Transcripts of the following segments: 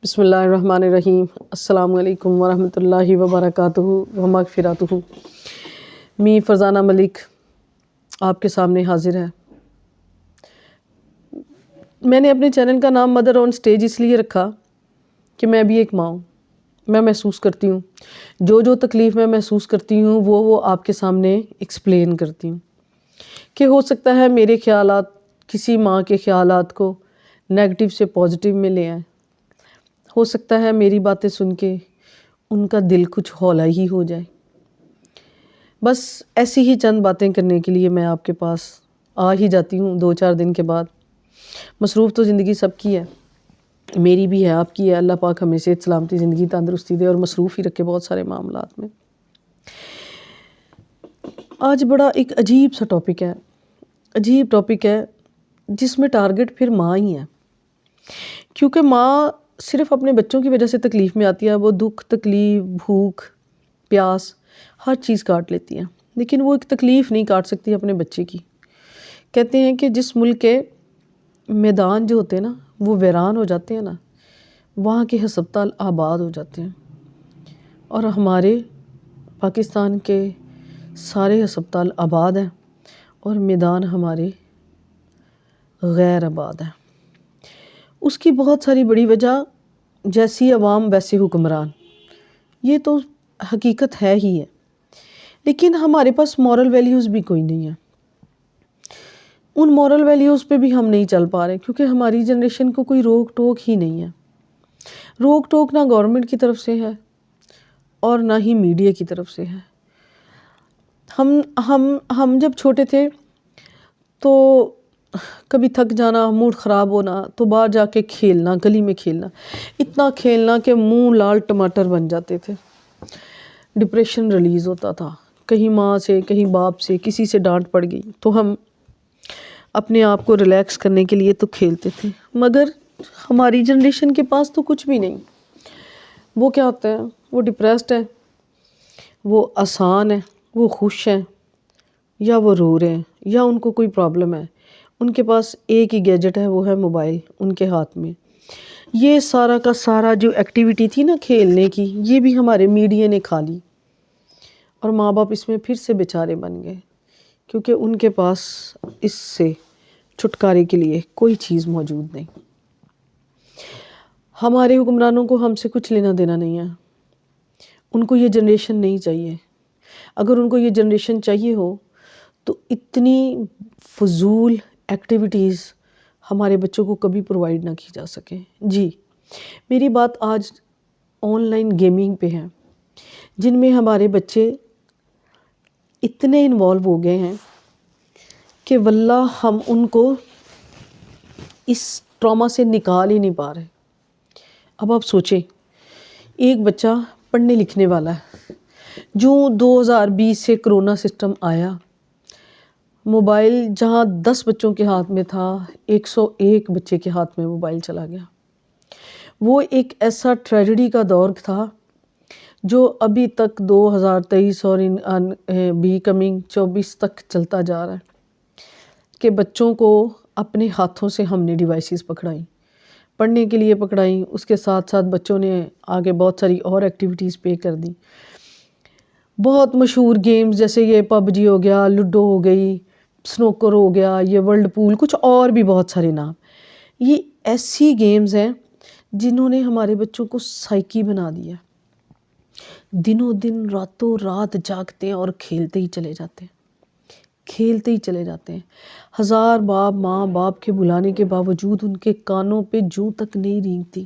بسم اللہ الرحمن الرحیم۔ السلام علیکم ورحمۃ اللہ وبرکاتہ ومغفراتہ۔ می فرزانہ ملک آپ کے سامنے حاضر ہے۔ میں نے اپنے چینل کا نام مدر آن سٹیج اس لیے رکھا کہ میں بھی ایک ماں ہوں۔ میں محسوس کرتی ہوں جو تکلیف میں محسوس کرتی ہوں وہ آپ کے سامنے ایکسپلین کرتی ہوں کہ ہو سکتا ہے میرے خیالات کسی ماں کے خیالات کو نیگیٹو سے پازیٹیو میں لے آئیں۔ ہو سکتا ہے میری باتیں سن کے ان کا دل کچھ ہولا ہی ہو جائے۔ بس ایسی ہی چند باتیں کرنے کے لیے میں آپ کے پاس آ ہی جاتی ہوں 2-4 دن کے بعد۔ مصروف تو زندگی سب کی ہے، میری بھی ہے، آپ کی ہے۔ اللہ پاک ہمیں صحت سلامتی زندگی تندرستی دے اور مصروف ہی رکھے بہت سارے معاملات میں۔ آج بڑا ایک عجیب سا ٹاپک ہے جس میں ٹارگٹ پھر ماں ہی ہے، کیونکہ ماں صرف اپنے بچوں کی وجہ سے تکلیف میں آتی ہے۔ وہ دکھ، تکلیف، بھوک، پیاس ہر چیز کاٹ لیتی ہے، لیکن وہ ایک تکلیف نہیں کاٹ سکتی اپنے بچے کی۔ کہتے ہیں کہ جس ملک کے میدان جو ہوتے ہیں نا وہ ویران ہو جاتے ہیں نا، وہاں کے ہسپتال آباد ہو جاتے ہیں، اور ہمارے پاکستان کے سارے ہسپتال آباد ہیں اور میدان ہمارے غیر آباد ہیں۔ اس کی بہت ساری بڑی وجہ جیسی عوام ویسے حکمران، یہ تو حقیقت ہے ہی ہے، لیکن ہمارے پاس مورل ویلیوز بھی کوئی نہیں ہے۔ ان مورل ویلیوز پہ بھی ہم نہیں چل پا رہے، کیونکہ ہماری جنریشن کو کوئی روک ٹوک ہی نہیں ہے۔ روک ٹوک نہ گورنمنٹ کی طرف سے ہے اور نہ ہی میڈیا کی طرف سے ہے۔ ہم جب چھوٹے تھے تو کبھی تھک جانا، موڈ خراب ہونا تو باہر جا کے کھیلنا، گلی میں کھیلنا، اتنا کھیلنا کہ منہ لال ٹماٹر بن جاتے تھے۔ ڈپریشن ریلیز ہوتا تھا، کہیں ماں سے کہیں باپ سے کسی سے ڈانٹ پڑ گئی تو ہم اپنے آپ کو ریلیکس کرنے کے لیے تو کھیلتے تھے۔ مگر ہماری جنریشن کے پاس تو کچھ بھی نہیں۔ وہ کیا ہوتا ہے؟ وہ ڈپریسڈ ہے، وہ آسان ہے، وہ خوش ہیں، یا وہ رو رہے ہیں، یا ان کو کوئی پرابلم ہے۔ ان کے پاس ایک ہی گیجٹ ہے، وہ ہے موبائل ان کے ہاتھ میں۔ یہ سارا کا سارا جو ایکٹیویٹی تھی نا کھیلنے کی، یہ بھی ہمارے میڈیا نے کھا لی، اور ماں باپ اس میں پھر سے بیچارے بن گئے، کیونکہ ان کے پاس اس سے چھٹکارے کے لیے کوئی چیز موجود نہیں۔ ہمارے حکمرانوں کو ہم سے کچھ لینا دینا نہیں ہے۔ ان کو یہ جنریشن نہیں چاہیے۔ اگر ان کو یہ جنریشن چاہیے ہو تو اتنی فضول ایکٹیویٹیز ہمارے بچوں کو کبھی پرووائڈ نہ کی جا سکے۔ جی، میری بات آج آن لائن گیمنگ پہ ہے، جن میں ہمارے بچے اتنے انوالو ہو گئے ہیں کہ واللہ ہم ان کو اس ٹراما سے نکال ہی نہیں پا رہے۔ اب آپ سوچیں، ایک بچہ پڑھنے لکھنے والا ہے، جو 2020 سے کرونا سسٹم آیا، موبائل جہاں 10 بچوں کے ہاتھ میں تھا، 101 بچے کے ہاتھ میں موبائل چلا گیا۔ وہ ایک ایسا ٹریجڈی کا دور تھا جو ابھی تک 2023 اور بھی کمنگ 24 تک چلتا جا رہا ہے، کہ بچوں کو اپنے ہاتھوں سے ہم نے ڈیوائسز پکڑائیں، پڑھنے کے لیے پکڑائیں، اس کے ساتھ ساتھ بچوں نے آگے بہت ساری اور ایکٹیویٹیز پے کر دیں۔ بہت مشہور گیمز جیسے یہ پب جی ہو گیا، لوڈو ہو گئی، سنوکر ہو گیا، یہ ورلڈ پول، کچھ اور بھی بہت سارے نام، یہ ایسی گیمز ہیں جنہوں نے ہمارے بچوں کو سائیکی بنا دیا۔ دنوں دن راتوں رات جاگتے ہیں اور کھیلتے ہی چلے جاتے ہیں، کھیلتے ہی چلے جاتے ہیں۔ 1000 بار ماں باپ کے بلانے کے باوجود ان کے کانوں پہ جوں تک نہیں رینگتی۔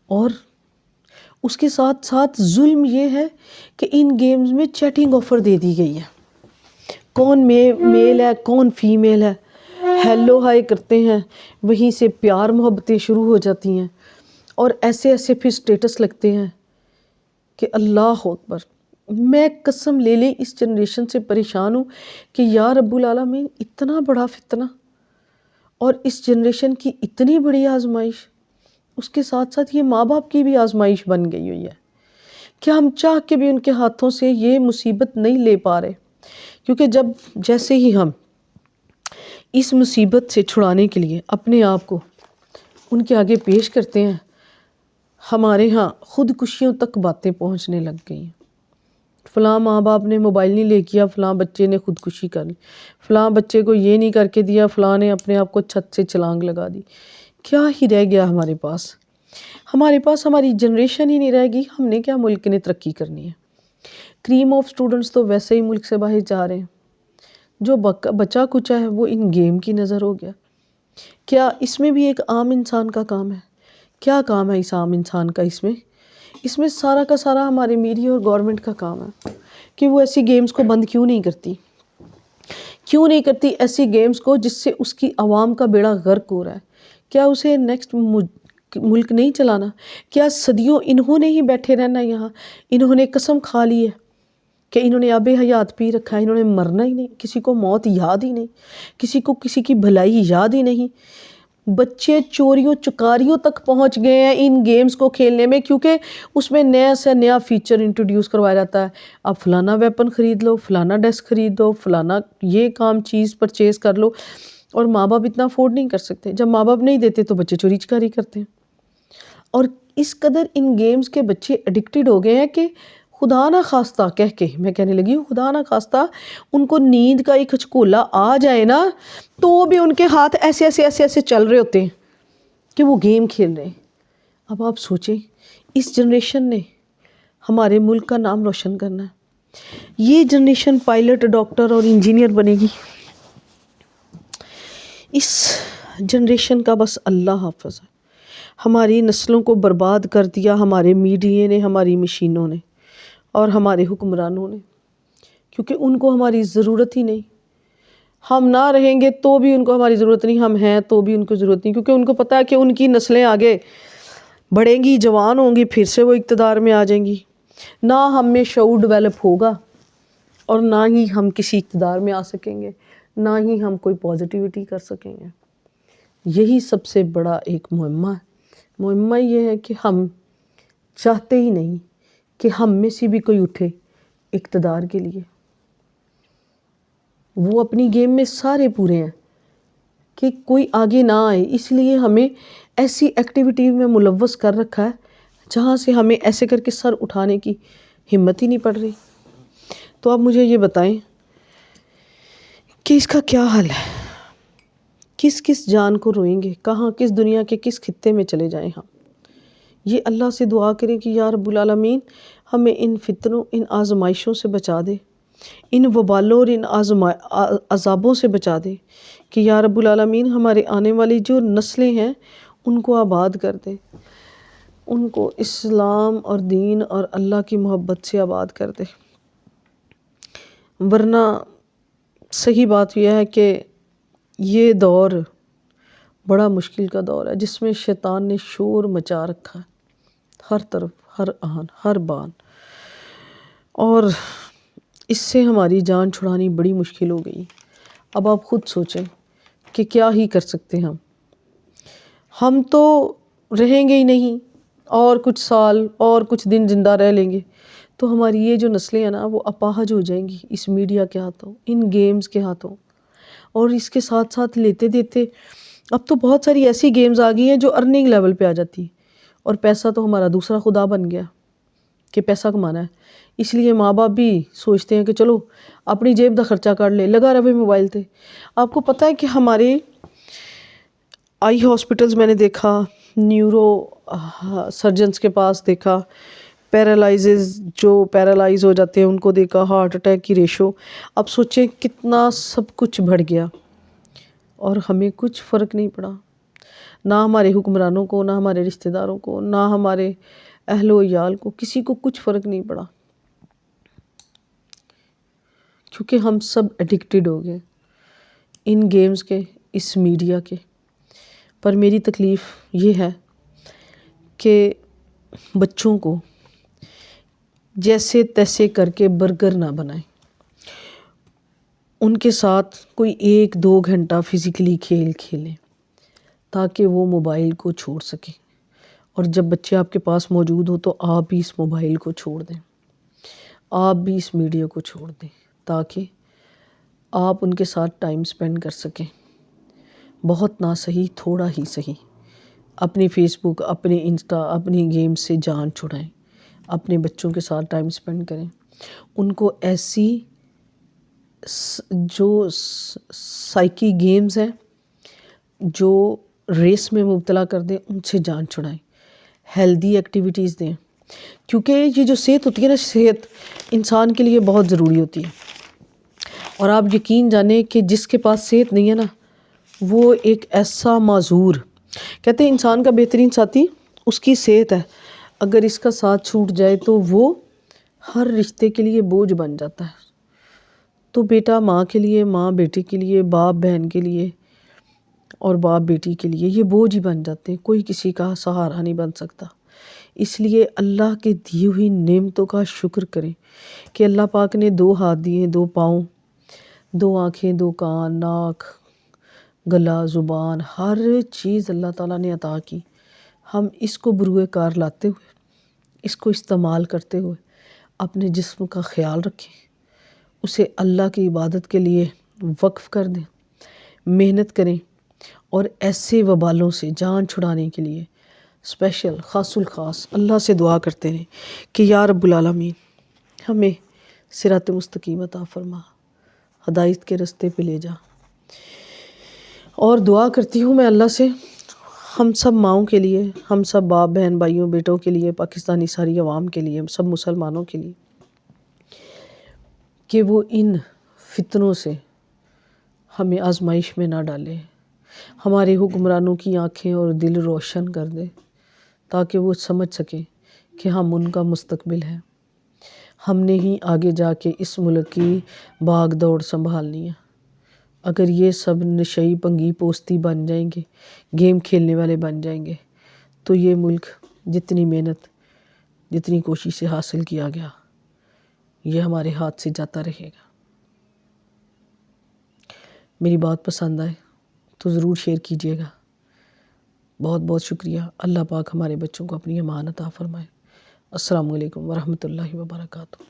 اور اس کے ساتھ ساتھ ظلم یہ ہے کہ ان گیمز میں چیٹنگ آفر دے دی گئی ہے۔ کون میل ہے کون فیمیل ہے، ہیلو ہائی کرتے ہیں، وہیں سے پیار محبتیں شروع ہو جاتی ہیں، اور ایسے پھر سٹیٹس لگتے ہیں کہ اللہ اکبر۔ میں قسم لے لیں اس جنریشن سے پریشان ہوں کہ یا رب العالمین، اتنا بڑا فتنہ اور اس جنریشن کی اتنی بڑی آزمائش، اس کے ساتھ ساتھ یہ ماں باپ کی بھی آزمائش بن گئی ہوئی ہے کہ ہم چاہ کے بھی ان کے ہاتھوں سے یہ مصیبت نہیں لے پا رہے، کیونکہ جیسے ہی ہم اس مصیبت سے چھڑانے کے لیے اپنے آپ کو ان کے آگے پیش کرتے ہیں، ہمارے ہاں خودکشیوں تک باتیں پہنچنے لگ گئی ہیں۔ فلاں ماں باپ نے موبائل نہیں لے کیا، فلاں بچے نے خودکشی کر لی، فلاں بچے کو یہ نہیں کر کے دیا، فلاں نے اپنے آپ کو چھت سے چھلانگ لگا دی۔ کیا ہی رہ گیا ہمارے پاس؟ ہماری جنریشن ہی نہیں رہ گئی، ہم نے کیا ملک نے ترقی کرنی ہے؟ کریم آف سٹوڈنٹس تو ویسے ہی ملک سے باہر جا رہے ہیں، جو بچا کچا ہے وہ ان گیم کی نظر ہو گیا۔ کیا اس میں بھی ایک عام انسان کا کام ہے؟ کیا کام ہے اس عام انسان کا اس میں سارا کا سارا ہمارے میڈیا اور گورنمنٹ کا کام ہے کہ وہ ایسی گیمز کو بند کیوں نہیں کرتی ایسی گیمز کو جس سے اس کی عوام کا بیڑا غرق ہو رہا ہے۔ کیا اسے نیکسٹ ملک نہیں چلانا؟ کیا صدیوں انہوں نے ہی بیٹھے رہنا یہاں؟ انہوں نے قسم کھا لی ہے کہ انہوں نے آب حیات پی رکھا ہے، انہوں نے مرنا ہی نہیں، کسی کو موت یاد ہی نہیں، کسی کو کسی کی بھلائی یاد ہی نہیں۔ بچے چوریوں چکاریوں تک پہنچ گئے ہیں ان گیمز کو کھیلنے میں، کیونکہ اس میں نیا سے نیا فیچر انٹروڈیوس کروایا جاتا ہے۔ آپ فلانا ویپن خرید لو، فلانا ڈیسک خرید لو، فلانا یہ چیز پرچیز کر لو، اور ماں باپ اتنا افورڈ نہیں کر سکتے۔ جب ماں باپ نہیں دیتے تو بچے چوری چکاری کرتے ہیں، اور اس قدر ان گیمز کے بچے ایڈکٹڈ ہو گئے ہیں کہ خدا نہ خواستہ میں کہنے لگی ہوں، خدا نہ خواستہ ان کو نیند کا ایک ہچکولا آ جائے نا تو بھی ان کے ہاتھ ایسے چل رہے ہوتے ہیں کہ وہ گیم کھیل رہے ہیں۔ اب آپ سوچیں، اس جنریشن نے ہمارے ملک کا نام روشن کرنا ہے، یہ جنریشن پائلٹ، ڈاکٹر اور انجینئر بنے گی۔ اس جنریشن کا بس اللہ حافظ ہے۔ ہماری نسلوں کو برباد کر دیا ہمارے میڈیا نے، ہماری مشینوں نے اور ہمارے حکمرانوں نے، کیونکہ ان کو ہماری ضرورت ہی نہیں۔ ہم نہ رہیں گے تو بھی ان کو ہماری ضرورت نہیں، ہم ہیں تو بھی ان کو ضرورت نہیں، کیونکہ ان کو پتہ ہے کہ ان کی نسلیں آگے بڑھیں گی، جوان ہوں گی، پھر سے وہ اقتدار میں آ جائیں گی۔ نہ ہم میں شعور ڈیولپ ہوگا اور نہ ہی ہم کسی اقتدار میں آ سکیں گے، نہ ہی ہم کوئی پازیٹیوٹی کر سکیں گے۔ یہی سب سے بڑا ایک مہمہ یہ ہے کہ ہم چاہتے ہی نہیں کہ ہم میں سے بھی کوئی اٹھے اقتدار کے لیے۔ وہ اپنی گیم میں سارے پورے ہیں کہ کوئی آگے نہ آئے، اس لیے ہمیں ایسی ایکٹیویٹی میں ملوث کر رکھا ہے جہاں سے ہمیں ایسے کر کے سر اٹھانے کی ہمت ہی نہیں پڑ رہی۔ تو آپ مجھے یہ بتائیں کہ اس کا کیا حل ہے؟ کس جان کو روئیں گے؟ کہاں، کس دنیا کے کس خطے میں چلے جائیں ہم؟ یہ اللہ سے دعا کریں کہ یا رب العالمین ہمیں ان فتنوں، ان آزمائشوں سے بچا دے، ان وبالوں اور ان عذابوں سے بچا دے، کہ یا رب العالمین ہمارے آنے والی جو نسلیں ہیں ان کو آباد کر دے، ان کو اسلام اور دین اور اللہ کی محبت سے آباد کر دے۔ ورنہ صحیح بات یہ ہے کہ یہ دور بڑا مشکل کا دور ہے، جس میں شیطان نے شور مچا رکھا ہے ہر طرف، ہر آن، ہر بان، اور اس سے ہماری جان چھڑانی بڑی مشکل ہو گئی۔ اب آپ خود سوچیں کہ کیا ہی کر سکتے ہیں ہم تو رہیں گے ہی نہیں، اور کچھ سال اور کچھ دن زندہ رہ لیں گے تو ہماری یہ جو نسلیں ہیں نا وہ اپاہج ہو جائیں گی اس میڈیا کے ہاتھوں، ان گیمز کے ہاتھوں، اور اس کے ساتھ ساتھ لیتے دیتے اب تو بہت ساری ایسی گیمز آ گئی ہیں جو ارننگ لیول پہ آ جاتی ہے، اور پیسہ تو ہمارا دوسرا خدا بن گیا کہ پیسہ کمانا ہے۔ اس لیے ماں باپ بھی سوچتے ہیں کہ چلو اپنی جیب دا خرچہ کر لے، لگا رہے موبائل تے۔ آپ کو پتہ ہے کہ ہمارے آئی ہاسپٹلز میں نے دیکھا، نیورو سرجنز کے پاس دیکھا، جو پیرالائز ہو جاتے ہیں ان کو دیکھا، ہارٹ اٹیک کی ریشو، اب سوچیں کتنا سب کچھ بڑھ گیا اور ہمیں کچھ فرق نہیں پڑا، نہ ہمارے حکمرانوں کو، نہ ہمارے رشتہ داروں کو، نہ ہمارے اہل و عیال کو، کسی کو کچھ فرق نہیں پڑا، کیونکہ ہم سب ایڈکٹڈ ہو گئے ان گیمز کے، اس میڈیا کے۔ پر میری تکلیف یہ ہے کہ بچوں کو جیسے تیسے کر کے برگر نہ بنائیں، ان کے ساتھ کوئی 1-2 گھنٹہ فزیکلی کھیل کھیلیں تاکہ وہ موبائل کو چھوڑ سکیں، اور جب بچے آپ کے پاس موجود ہو تو آپ بھی اس موبائل کو چھوڑ دیں، آپ بھی اس میڈیا کو چھوڑ دیں، تاکہ آپ ان کے ساتھ ٹائم سپینڈ کر سکیں، بہت نہ صحیح، تھوڑا ہی صحیح۔ اپنی فیس بک، اپنے انسٹا، اپنی گیم سے جان چھڑائیں، اپنے بچوں کے ساتھ ٹائم سپینڈ کریں، ان کو ایسی جو سائیکی گیمز ہیں جو ریس میں مبتلا کر دیں ان سے جان چھڑائیں، ہیلدی ایکٹیویٹیز دیں، کیونکہ یہ جو صحت ہوتی ہے نا، صحت انسان کے لیے بہت ضروری ہوتی ہے۔ اور آپ یقین جانیں کہ جس کے پاس صحت نہیں ہے نا، وہ ایک ایسا معذور، کہتے ہیں انسان کا بہترین ساتھی اس کی صحت ہے، اگر اس کا ساتھ چھوٹ جائے تو وہ ہر رشتے کے لیے بوجھ بن جاتا ہے۔ تو بیٹا ماں کے لیے، ماں بیٹے کے لیے، باپ بہن کے لیے اور باپ بیٹی کے لیے یہ بوجھ ہی بن جاتے ہیں، کوئی کسی کا سہارا نہیں بن سکتا۔ اس لیے اللہ کے دی ہوئی نعمتوں کا شکر کریں کہ اللہ پاک نے 2 ہاتھ دیے، 2 پاؤں، 2 آنکھیں، 2 کان، ناک، گلا، زبان، ہر چیز اللہ تعالیٰ نے عطا کی۔ ہم اس کو بروئے کار لاتے ہوئے، اس کو استعمال کرتے ہوئے اپنے جسم کا خیال رکھیں، اسے اللہ کی عبادت کے لیے وقف کر دیں، محنت کریں، اور ایسے وبالوں سے جان چھڑانے کے لیے اسپیشل خاص الخاص اللہ سے دعا کرتے ہیں کہ یا رب العالمین ہمیں صراط مستقیم عطا فرما، ہدایت کے رستے پہ لے جا۔ اور دعا کرتی ہوں میں اللہ سے ہم سب ماؤں کے لیے، ہم سب باپ بہن بھائیوں بیٹوں کے لیے، پاکستانی ساری عوام کے لیے، سب مسلمانوں کے لیے، کہ وہ ان فتنوں سے ہمیں آزمائش میں نہ ڈالے، ہمارے حکمرانوں کی آنکھیں اور دل روشن کر دے تاکہ وہ سمجھ سکیں کہ ہم ان کا مستقبل ہے، ہم نے ہی آگے جا کے اس ملک کی بھاگ دوڑ سنبھالنی ہے۔ اگر یہ سب نشئی پنگی پوستی بن جائیں گے، گیم کھیلنے والے بن جائیں گے، تو یہ ملک جتنی محنت، جتنی کوشش سے حاصل کیا گیا، یہ ہمارے ہاتھ سے جاتا رہے گا۔ میری بات پسند آئے تو ضرور شیئر کیجیے گا۔ بہت بہت شکریہ۔ اللہ پاک ہمارے بچوں کو اپنی امان عطا فرمائے۔ السلام علیکم ورحمۃ اللہ وبرکاتہ۔